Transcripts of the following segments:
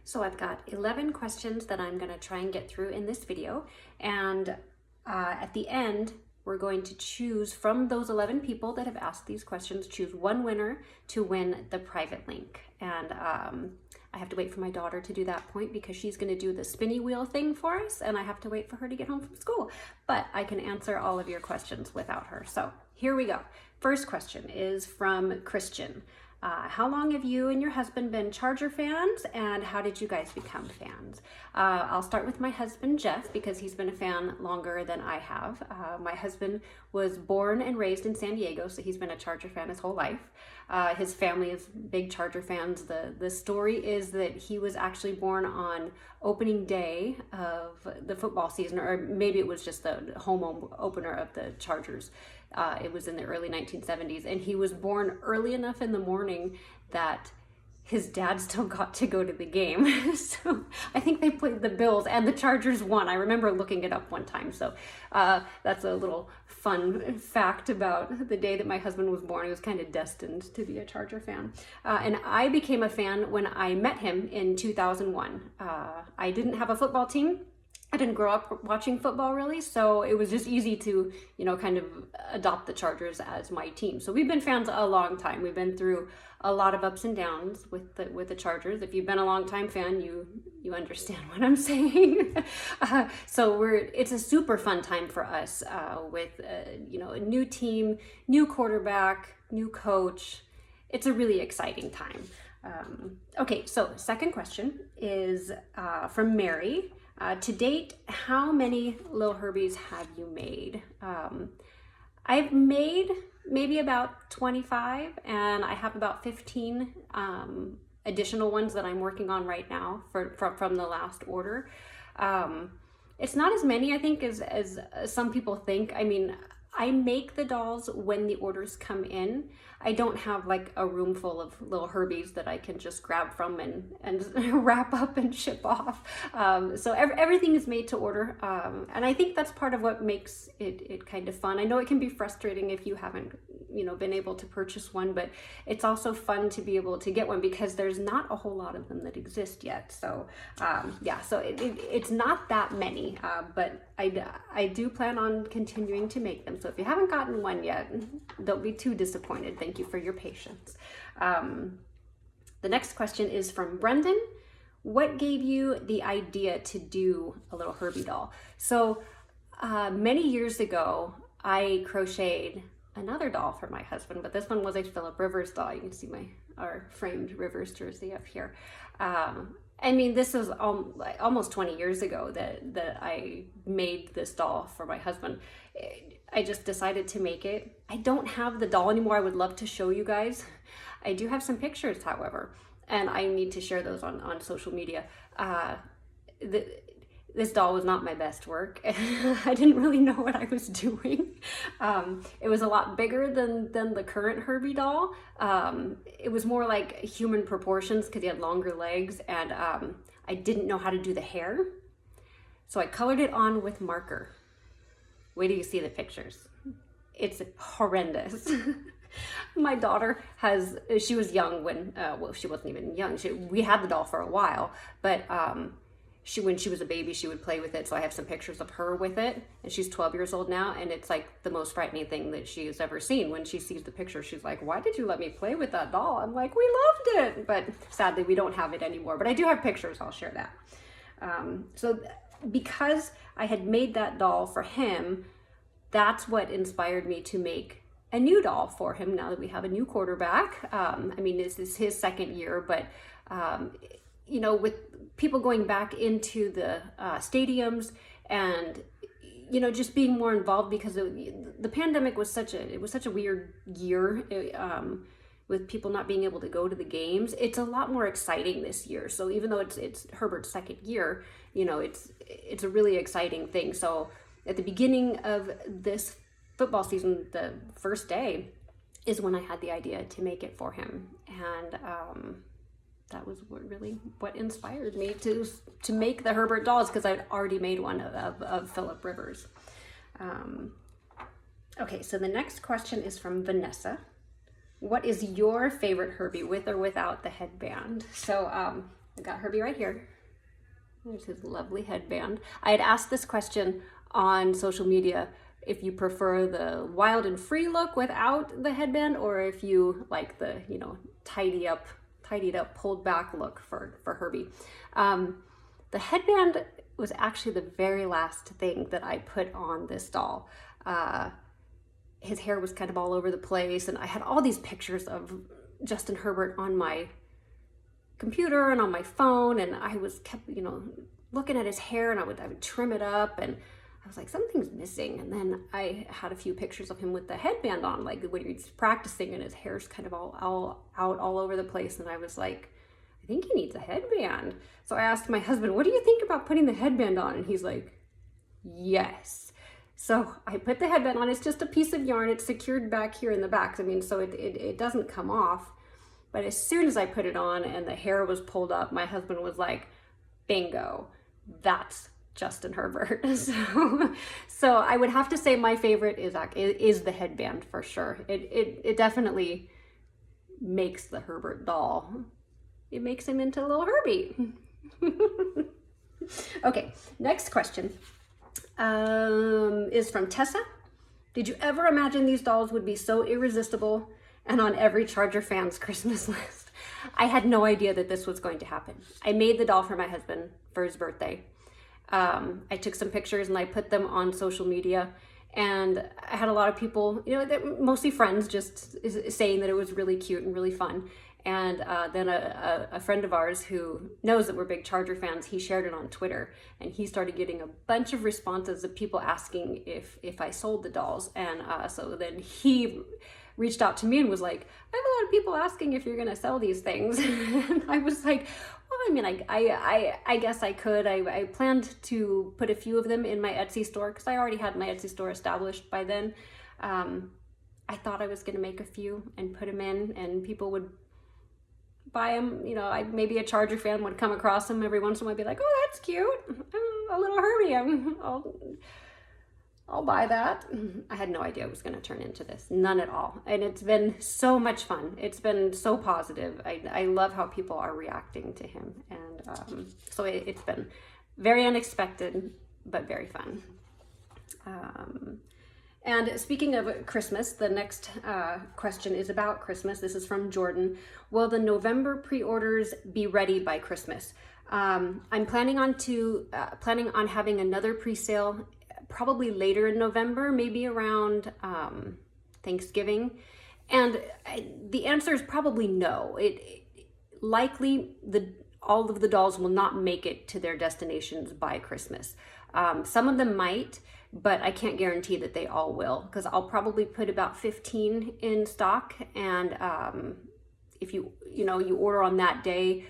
So I've got 11 questions that I'm going to try and get through in this video. And at the end, we're going to choose from those 11 people that have asked these questions, choose one winner to win the private link. And I have to wait for my daughter to do that point because she's going to do the spinny wheel thing for us, and I have to wait for her to get home from school. But I can answer all of your questions without her. So here we go. First question is from Kristen. How long have you and your husband been Charger fans, and how did you guys become fans? I'll start with my husband, Jeff, because he's been a fan longer than I have. My husband was born and raised in San Diego, so he's been a Charger fan his whole life. His family is big Charger fans. The story is that he was actually born on opening day of the football season, or maybe it was just the home opener of the Chargers. It was in the early 1970s, and he was born early enough in the morning that his dad still got to go to the game. So I think they played the Bills and the Chargers won. I remember looking it up one time. So that's a little fun fact about the day that my husband was born. He was kind of destined to be a Charger fan. And I became a fan when I met him in 2001. I didn't have a football team. I didn't grow up watching football really, so it was just easy to, kind of adopt the Chargers as my team. So we've been fans a long time. We've been through a lot of ups and downs with the Chargers. If you've been a long time fan, you understand what I'm saying. So it's a super fun time for us with a new team, new quarterback, new coach. It's a really exciting time. Okay, so second question is from Mary. To date, how many Lil Herbies have you made? I've made maybe about 25, and I have about 15 additional ones that I'm working on right now from the last order. It's not as many, I think, as some people think. I mean, I make the dolls when the orders come in. I don't have like a room full of Lil Herbies that I can just grab from and wrap up and ship off. So everything is made to order. And I think that's part of what makes it kind of fun. I know it can be frustrating if you haven't, been able to purchase one, but it's also fun to be able to get one because there's not a whole lot of them that exist yet. So so it's not that many, but I do plan on continuing to make them. So if you haven't gotten one yet, don't be too disappointed. Thank you for your patience. The next question is from Brendan. What gave you the idea to do a Lil Herbie doll? So many years ago, I crocheted another doll for my husband, but this one was a Philip Rivers doll. You can see our framed Rivers jersey up here. I mean, this was almost 20 years ago that I made this doll for my husband. I just decided to make it. I don't have the doll anymore. I would love to show you guys. I do have some pictures, however, and I need to share those on social media. This doll was not my best work. I didn't really know what I was doing. It was a lot bigger than the current Herbie doll. It was more like human proportions because he had longer legs, and I didn't know how to do the hair. So I colored it on with marker. Wait till you see the pictures. It's horrendous. My daughter she was young when, she wasn't even young. We had the doll for a while, but when she was a baby, she would play with it. So I have some pictures of her with it, and she's 12 years old now, and it's like the most frightening thing that she has ever seen. When she sees the picture, she's like, why did you let me play with that doll? I'm like, we loved it. But sadly, we don't have it anymore. But I do have pictures. I'll share that. So because I had made that doll for him, that's what inspired me to make a new doll for him now that we have a new quarterback. I mean, this is his second year, but with people going back into the stadiums and just being more involved because the pandemic was such a weird year with people not being able to go to the games. It's a lot more exciting this year. So even though it's Herbert's second year, it's a really exciting thing. So at the beginning of this football season, the first day is when I had the idea to make it for him, and that was what inspired me to make the Herbert dolls, because I'd already made one of Philip Rivers. Okay, so the next question is from Vanessa. What is your favorite Herbie, with or without the headband? So I got Herbie right here. There's his lovely headband. I had asked this question on social media, if you prefer the wild and free look without the headband, or if you like the, you know, tidied up, pulled back look for Herbie. The headband was actually the very last thing that I put on this doll. His hair was kind of all over the place, and I had all these pictures of Justin Herbert on my computer and on my phone, and I was kept, you know, looking at his hair, and I would trim it up, and I was like, something's missing. And then I had a few pictures of him with the headband on, like when he's practicing and his hair's kind of all over the place, and I was like, I think he needs a headband. So I asked my husband, what do you think about putting the headband on? And he's like, yes. So I put the headband on. It's just a piece of yarn. It's secured back here in the back. I mean, so it doesn't come off. But as soon as I put it on and the hair was pulled up, my husband was like, bingo, that's Justin Herbert. So I would have to say my favorite is the headband for sure. It definitely makes the Herbert doll. It makes him into little Herbie. Okay, next question is from Tessa. Did you ever imagine these dolls would be so irresistible and on every Charger fan's Christmas list? I had no idea that this was going to happen. I made the doll for my husband for his birthday. I took some pictures and I put them on social media, and I had a lot of people, you know, mostly friends, just saying that it was really cute and really fun. And then a friend of ours who knows that we're big Charger fans, he shared it on Twitter, and he started getting a bunch of responses of people asking if I sold the dolls. And so then he reached out to me and was like, I have a lot of people asking if you're gonna sell these things. And I was like, well, I mean, I guess I could. I planned to put a few of them in my Etsy store because I already had my Etsy store established by then. I thought I was gonna make a few and put them in, and people would buy them. You know, maybe a Charger fan would come across them every once in a while and be like, oh, that's cute, a little Herbie, I'll buy that. I had no idea it was going to turn into this. None at all. And it's been so much fun. It's been so positive. I love how people are reacting to him. And so it's been very unexpected, but very fun. And speaking of Christmas, the next question is about Christmas. This is from Jordan. Will the November pre-orders be ready by Christmas? I'm planning on having another pre-sale probably later in November, maybe around Thanksgiving. And the answer is probably no. Likely all of the dolls will not make it to their destinations by Christmas. Some of them might, but I can't guarantee that they all will, because I'll probably put about 15 in stock. And if you order on that day,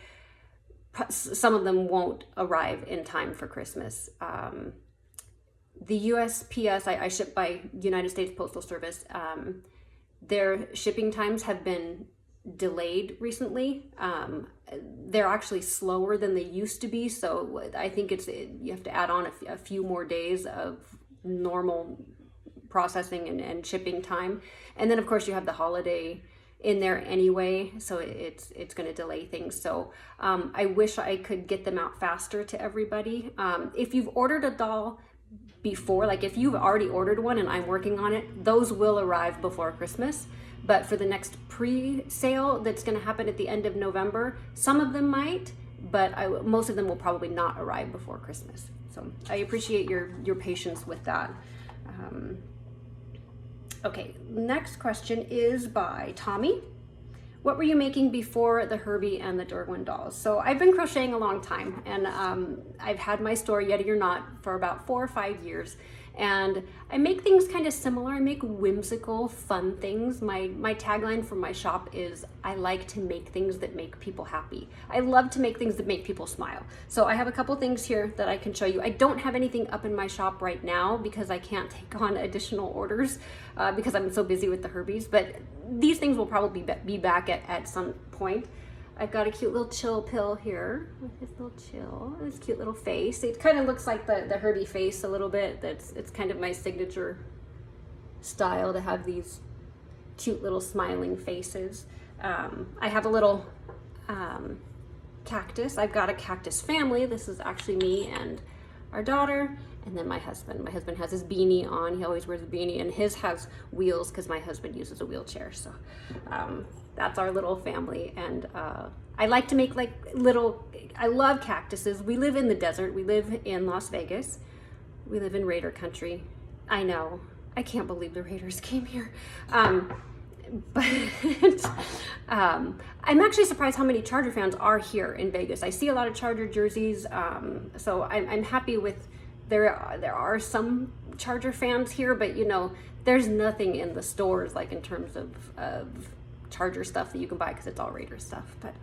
some of them won't arrive in time for Christmas. The USPS, I ship by United States Postal Service, their shipping times have been delayed recently. They're actually slower than they used to be, so I think you have to add on a few more days of normal processing and shipping time. And then of course you have the holiday in there anyway, so it's going to delay things. So I wish I could get them out faster to everybody. If you've ordered a doll before, like if you've already ordered one and I'm working on it, those will arrive before Christmas. But for the next pre-sale that's going to happen at the end of November, some of them might, but most of them will probably not arrive before Christmas. So I appreciate your patience with that. Okay, next question is by Tommy. What were you making before the Herbie and the Derwin dolls? So I've been crocheting a long time, and I've had my store, Yeti or Not, for about 4 or 5 years. And I make things kind of similar. I make whimsical, fun things. My tagline for my shop is, I like to make things that make people happy. I love to make things that make people smile. So I have a couple things here that I can show you. I don't have anything up in my shop right now because I can't take on additional orders because I'm so busy with the Herbies, but these things will probably be back at some point. I've got a cute little chill pill here with his little chill, this cute little face. It kind of looks like the Herbie face a little bit. It's kind of my signature style to have these cute little smiling faces. I have a little cactus. I've got a cactus family. This is actually me and our daughter, and then my husband. My husband has his beanie on. He always wears a beanie, and his has wheels because my husband uses a wheelchair. So that's our little family. And I like to make like I love cactuses. We live in the desert. We live in Las Vegas. We live in Raider country. I know. I can't believe the Raiders came here. But I'm actually surprised how many Charger fans are here in Vegas. I see a lot of Charger jerseys, so I'm happy with there are some Charger fans here, but you know, there's nothing in the stores like in terms of Charger stuff that you can buy because it's all Raider stuff. But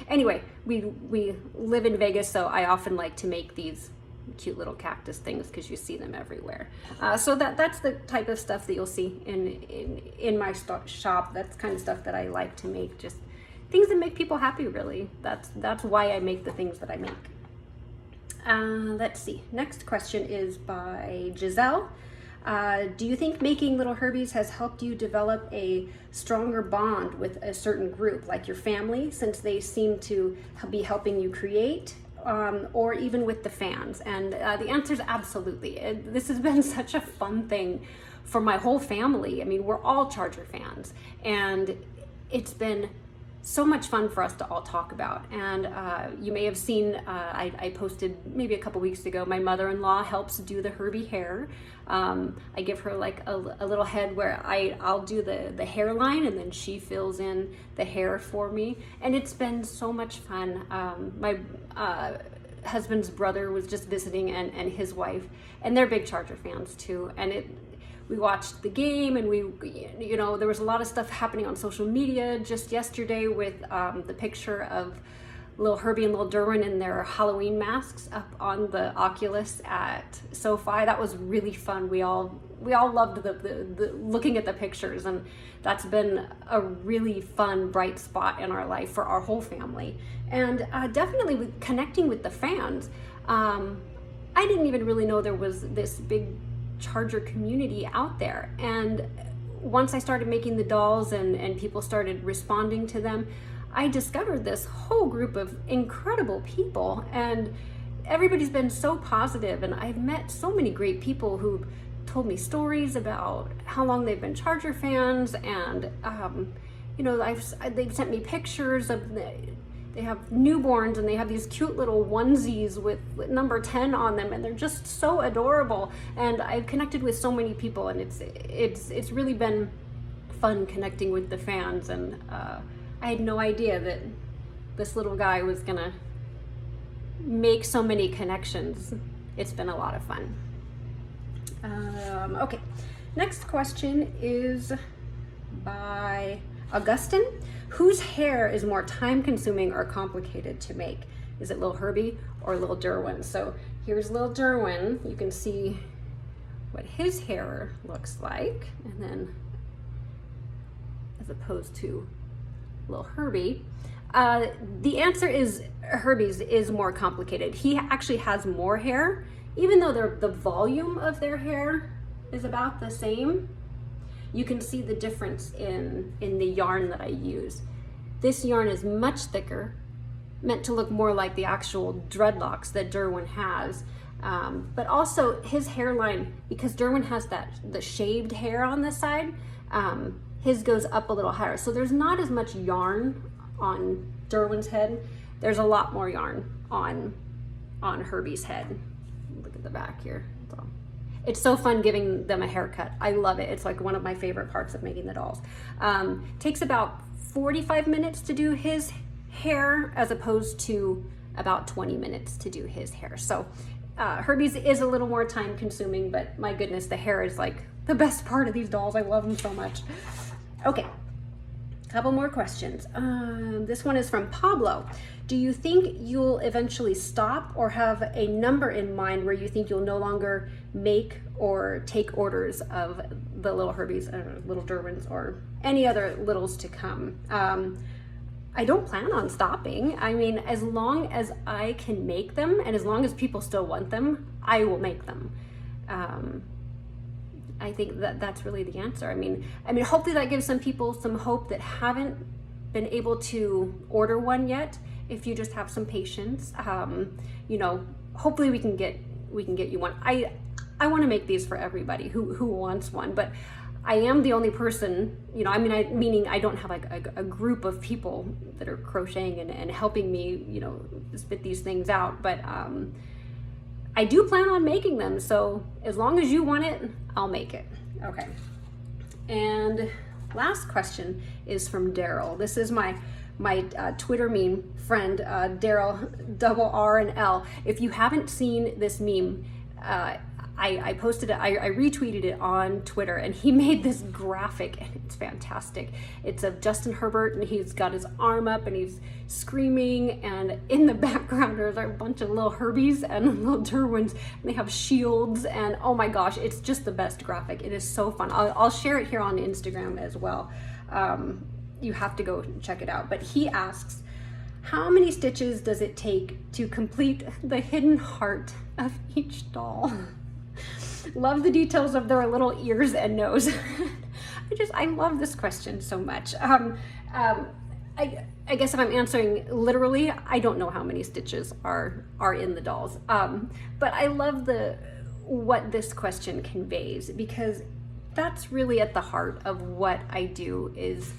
anyway, we live in Vegas, so I often like to make these cute little cactus things because you see them everywhere. So that's the type of stuff that you'll see in my shop. That's kind of stuff that I like to make, just things that make people happy, really. That's why I make the things that I make. Let's see. Next question is by Giselle. Do you think making Little Herbies has helped you develop a stronger bond with a certain group, like your family, since they seem to be helping you create? Or even with the fans? And the answer is absolutely. This has been such a fun thing for my whole family. I mean, we're all Charger fans, and it's been so much fun for us to all talk about. And you may have seen, I posted maybe a couple weeks ago, my mother-in-law helps do the Herbie hair. I give her like a little head where I'll do the hairline, and then she fills in the hair for me. And it's been so much fun. My husband's brother was just visiting, and his wife, and they're big Charger fans too. And we watched the game, and you know, there was a lot of stuff happening on social media just yesterday with the picture of Lil Herbie and Lil Derwin in their Halloween masks up on the Oculus at SoFi. That was really fun. We all loved the looking at the pictures, and that's been a really fun, bright spot in our life for our whole family. And definitely with connecting with the fans. I didn't even really know there was this big Charger community out there. And once I started making the dolls and people started responding to them, I discovered this whole group of incredible people, and everybody's been so positive, and I've met so many great people who told me stories about how long they've been Charger fans, and you know, they've sent me pictures of they have newborns, and they have these cute little onesies with number 10 on them, and they're just so adorable. And I've connected with so many people, and it's really been fun connecting with the fans. And I had no idea that this little guy was gonna make so many connections. It's been a lot of fun. Okay, next question is by Augustine. Whose hair is more time consuming or complicated to make? Is it Lil Herbie or Lil Derwin? So here's Lil Derwin. You can see what his hair looks like, and then as opposed to Lil Herbie. The answer is Herbie's is more complicated. He actually has more hair, even though the volume of their hair is about the same. You can see the difference in the yarn that I use. This yarn is much thicker, meant to look more like the actual dreadlocks that Derwin has. But also his hairline, because Derwin has the shaved hair on this side, his goes up a little higher. So there's not as much yarn on Derwin's head. There's a lot more yarn on Herbie's head. Look at the back here. It's so fun giving them a haircut. I love it. It's like one of my favorite parts of making the dolls. Takes about 45 minutes to do his hair, as opposed to about 20 minutes to do his hair. So Herbie's is a little more time consuming, but my goodness, the hair is like the best part of these dolls. I love them so much. Okay, couple more questions. This one is from Pablo. Do you think you'll eventually stop, or have a number in mind where you think you'll no longer make or take orders of the Little Herbies, Little Derwins, or any other littles to come? I don't plan on stopping. I mean, as long as I can make them, and as long as people still want them, I will make them. I think that's really the answer. I mean, hopefully that gives some people some hope that haven't been able to order one yet, if you just have some patience, you know, hopefully we can get you one. I want to make these for everybody who wants one, but I am the only person, you know, I mean, meaning I don't have like a group of people that are crocheting and helping me, you know, spit these things out, but I do plan on making them. So as long as you want it, I'll make it. Okay. And last question is from Daryl. This is my Twitter meme friend, Daryl, double R and L. If you haven't seen this meme, I posted it, I retweeted it on Twitter, and he made this graphic, and it's fantastic. It's of Justin Herbert, and he's got his arm up and he's screaming, and in the background there's a bunch of Lil Herbies and Lil Derwins, and they have shields, and oh my gosh, it's just the best graphic. It is so fun. I'll share it here on Instagram as well. You have to go check it out. But he asks, how many stitches does it take to complete the hidden heart of each doll? Love the details of their little ears and nose. I love this question so much. I guess if I'm answering literally, I don't know how many stitches are in the dolls. But I love what this question conveys, because that's really at the heart of what I do. Is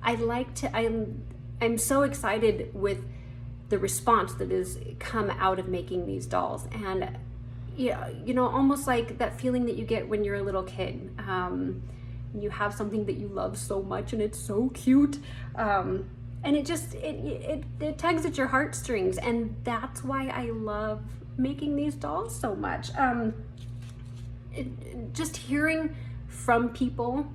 I'm so excited with the response that has come out of making these dolls. And yeah, you know, almost like that feeling that you get when you're a little kid. You have something that you love so much and it's so cute. And it tugs at your heartstrings. And that's why I love making these dolls so much. Just hearing from people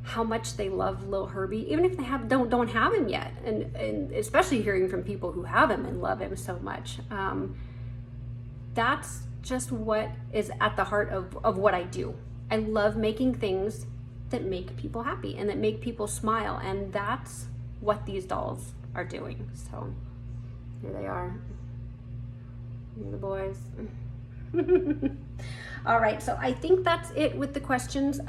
how much they love Lil Herbie, even if they don't have him yet. And especially hearing from people who have him and love him so much. That's just what is at the heart of what I do. I love making things that make people happy and that make people smile, and that's what these dolls are doing. So here they are. Here are the boys. All right, so I think that's it with the questions.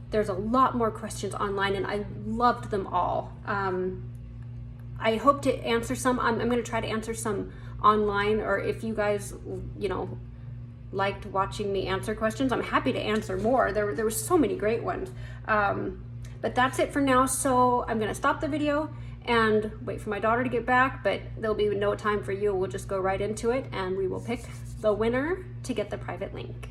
There's a lot more questions online, and I loved them all. I hope to answer some. I'm going to try to answer some online, or if you guys, you know, liked watching me answer questions, I'm happy to answer more. There were so many great ones. But that's it for now. So I'm going to stop the video and wait for my daughter to get back, but there'll be no time for you. We'll just go right into it, and we will pick the winner to get the private link.